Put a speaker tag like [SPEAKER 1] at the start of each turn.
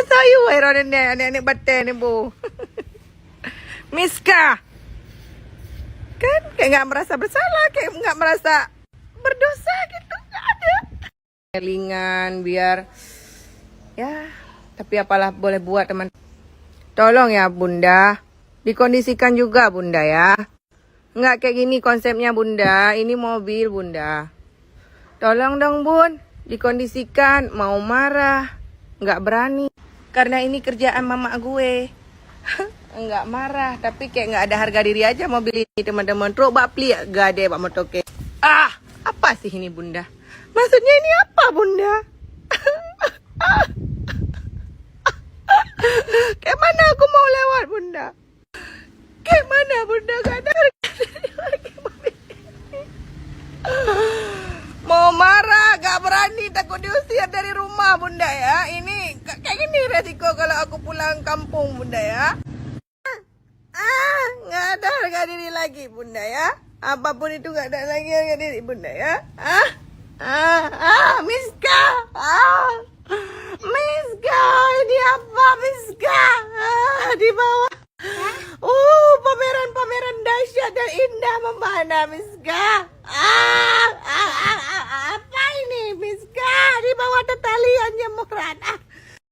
[SPEAKER 1] sayu iron nenek bate ni bu. Miska. Kan kayak nggak merasa bersalah, kayak nggak merasa berdosa gitu, nggak ada. Kelingan biar ya, tapi apalah boleh buat teman. Tolong ya Bunda, dikondisikan juga Bunda ya. Nggak kayak gini konsepnya Bunda, ini mobil Bunda. Tolong dong Bun, dikondisikan, mau marah, nggak berani. Karena ini kerjaan mama gue. Nggak marah, tapi kayak nggak ada harga diri aja mobil ini teman-teman. Truk bapli ya, gade pak motoke. Ah, apa sih ini Bunda? Maksudnya ini apa Bunda? Kayak mana aku mau lewat Bunda? Kayak mana Bunda? Gak ada harga diri lagi mobil ini. Mau marah, gak berani, takut diusir dari rumah Bunda ya. Ini kayak gini resiko kalau aku pulang kampung Bunda ya. Nggak ada harga diri lagi Bunda ya. Apapun itu nggak ada lagi harga diri Bunda ya. Miska. Miska, ini apa Miska? Di bawah. Pameran dahsyat dan indah membahana Miska. Apa ini Miska? Di bawah ada talian jemuran.